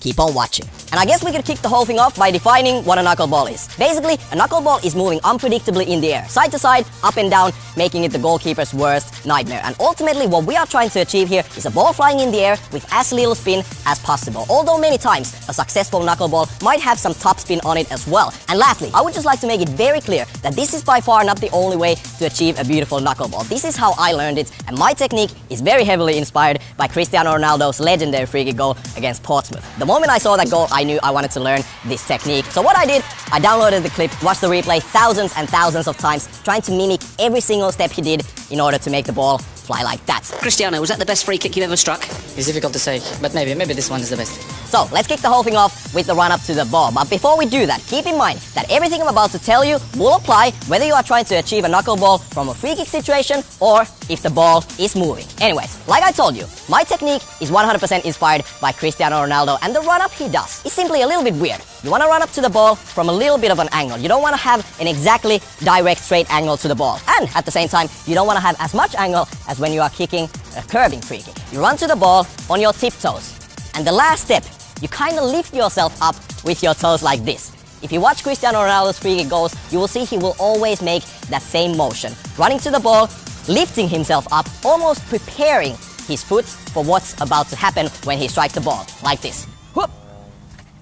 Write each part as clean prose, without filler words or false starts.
keep on watching. And I guess we could kick the whole thing off by defining what a knuckleball is. Basically, a knuckleball is moving unpredictably in the air, side to side, up and down, making it the goalkeeper's worst nightmare. And ultimately, what we are trying to achieve here is a ball flying in the air with as little spin as possible. Although many times, a successful knuckleball might have some top spin on it as well. And lastly, I would just like to make it very clear that this is by far not the only way to achieve a beautiful knuckleball. This is how I learned it, and my technique is very heavily inspired by Cristiano Ronaldo's legendary free kick goal against Portsmouth. The moment I saw that goal, I knew I wanted to learn this technique. So what I did, I downloaded the clip, watched the replay thousands and thousands of times, trying to mimic every single step he did in order to make the ball fly like that. Cristiano, was that the best free kick you've ever struck? It's difficult to say, but maybe this one is the best. So let's kick the whole thing off with the run up to the ball. But before we do that, keep in mind that everything I'm about to tell you will apply whether you are trying to achieve a knuckleball from a free kick situation or if the ball is moving. Anyways, like I told you, my technique is 100% inspired by Cristiano Ronaldo, and the run up he does is simply a little bit weird. You want to run up to the ball from a little bit of an angle. You don't want to have an exactly direct straight angle to the ball. And at the same time, you don't want to have as much angle as when you are kicking a curving free kick. You run to the ball on your tiptoes. And the last step, you kind of lift yourself up with your toes like this. If you watch Cristiano Ronaldo's free kick goals, you will see he will always make that same motion. Running to the ball, lifting himself up, almost preparing his foot for what's about to happen when he strikes the ball, like this. Whoop!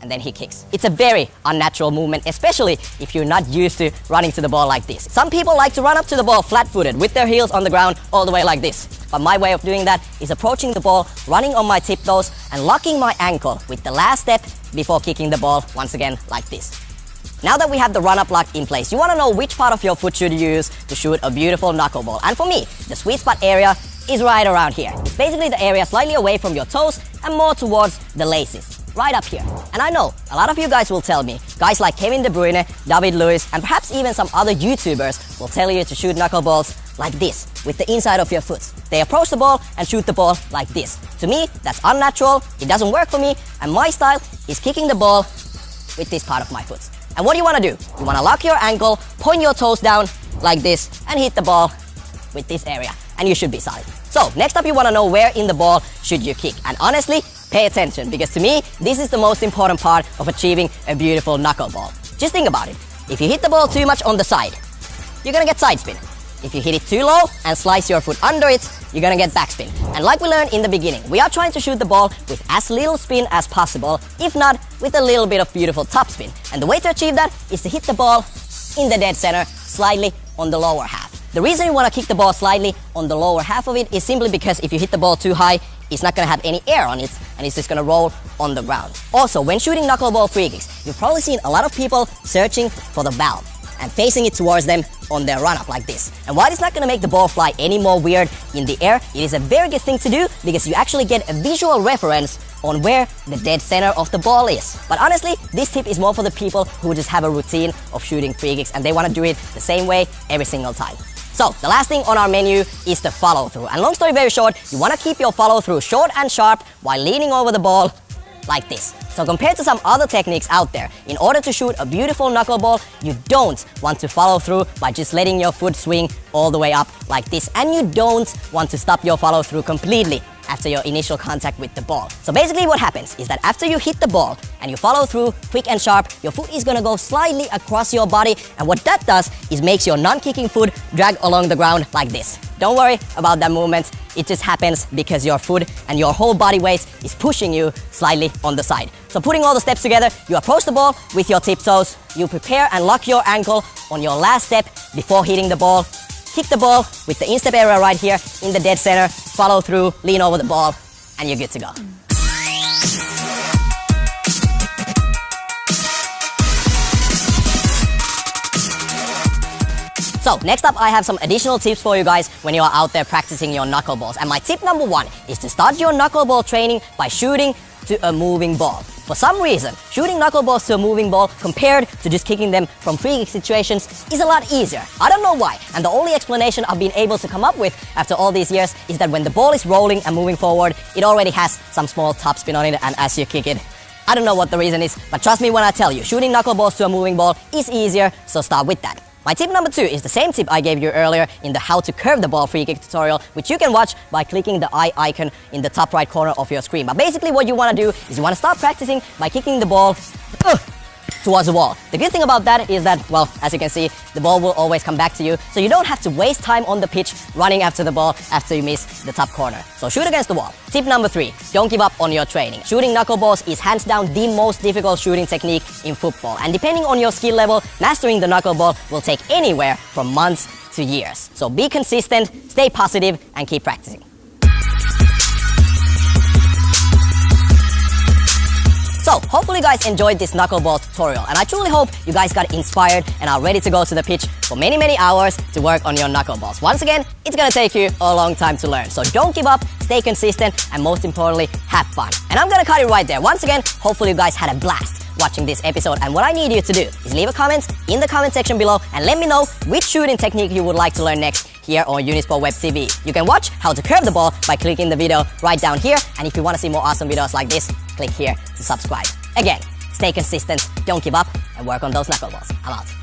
And then he kicks. It's a very unnatural movement, especially if you're not used to running to the ball like this. Some people like to run up to the ball flat-footed with their heels on the ground all the way like this. But my way of doing that is approaching the ball, running on my tiptoes, and locking my ankle with the last step before kicking the ball once again like this. Now that we have the run-up lock in place, you want to know which part of your foot should you use to shoot a beautiful knuckleball. And for me, the sweet spot area is right around here. It's basically the area slightly away from your toes and more towards the laces. Right up here. And I know a lot of you guys will tell me, guys like Kevin De Bruyne, David Luiz, and perhaps even some other YouTubers will tell you to shoot knuckleballs like this, with the inside of your foot. They approach the ball and shoot the ball like this. To me, that's unnatural, it doesn't work for me, and my style is kicking the ball with this part of my foot. And what do you want to do? You want to lock your ankle, point your toes down like this, and hit the ball with this area, and you should be solid. So, next up you want to know where in the ball should you kick. And honestly, pay attention, because to me, this is the most important part of achieving a beautiful knuckleball. Just think about it. If you hit the ball too much on the side, you're gonna get side spin. If you hit it too low and slice your foot under it, you're gonna get backspin. And like we learned in the beginning, we are trying to shoot the ball with as little spin as possible, if not with a little bit of beautiful top spin. And the way to achieve that is to hit the ball in the dead center, slightly on the lower half. The reason you want to kick the ball slightly on the lower half of it is simply because if you hit the ball too high, it's not going to have any air on it, and it's just going to roll on the ground. Also, when shooting knuckleball free kicks, you've probably seen a lot of people searching for the valve and facing it towards them on their run-up like this. And while it's not going to make the ball fly any more weird in the air, it is a very good thing to do because you actually get a visual reference on where the dead center of the ball is. But honestly, this tip is more for the people who just have a routine of shooting free kicks and they want to do it the same way every single time. So, the last thing on our menu is the follow-through. And long story very short, you want to keep your follow-through short and sharp while leaning over the ball like this. So compared to some other techniques out there, in order to shoot a beautiful knuckleball, you don't want to follow through by just letting your foot swing all the way up like this. And you don't want to stop your follow-through completely after your initial contact with the ball. So basically what happens is that after you hit the ball and you follow through quick and sharp, your foot is gonna go slightly across your body, and what that does is makes your non-kicking foot drag along the ground like this. Don't worry about that movement, it just happens because your foot and your whole body weight is pushing you slightly on the side. So putting all the steps together, you approach the ball with your tiptoes, you prepare and lock your ankle on your last step before hitting the ball, kick the ball with the instep area right here in the dead center, follow through, lean over the ball, and you're good to go. So next up, I have some additional tips for you guys when you are out there practicing your knuckleballs. And my tip number one is to start your knuckleball training by shooting to a moving ball. For some reason, shooting knuckleballs to a moving ball compared to just kicking them from free kick situations is a lot easier. I don't know why, and the only explanation I've been able to come up with after all these years is that when the ball is rolling and moving forward, it already has some small topspin on it, and as you kick it, I don't know what the reason is, but trust me when I tell you, shooting knuckleballs to a moving ball is easier, so start with that. My tip number 2 is the same tip I gave you earlier in the how to curve the ball free kick tutorial, which you can watch by clicking the eye icon in the top right corner of your screen. But basically what you want to do is you want to start practicing by kicking the ball towards the wall. The good thing about that is that, well, as you can see, the ball will always come back to you, so you don't have to waste time on the pitch running after the ball after you miss the top corner. So shoot against the wall. Tip number 3, don't give up on your training. Shooting knuckleballs is hands down the most difficult shooting technique in football, and depending on your skill level, mastering the knuckleball will take anywhere from months to years. So be consistent, stay positive, and keep practicing. So, hopefully you guys enjoyed this knuckleball tutorial, and I truly hope you guys got inspired and are ready to go to the pitch for many hours to work on your knuckleballs. Once again, it's gonna take you a long time to learn, so don't give up, stay consistent, and most importantly, have fun. And I'm gonna cut it right there. Once again, hopefully you guys had a blast watching this episode, and what I need you to do is leave a comment in the comment section below and let me know which shooting technique you would like to learn next here on Unisport Web TV. You can watch how to curve the ball by clicking the video right down here, and if you want to see more awesome videos like this, click here to subscribe. Again, stay consistent, don't give up, and work on those knuckleballs. I'm out.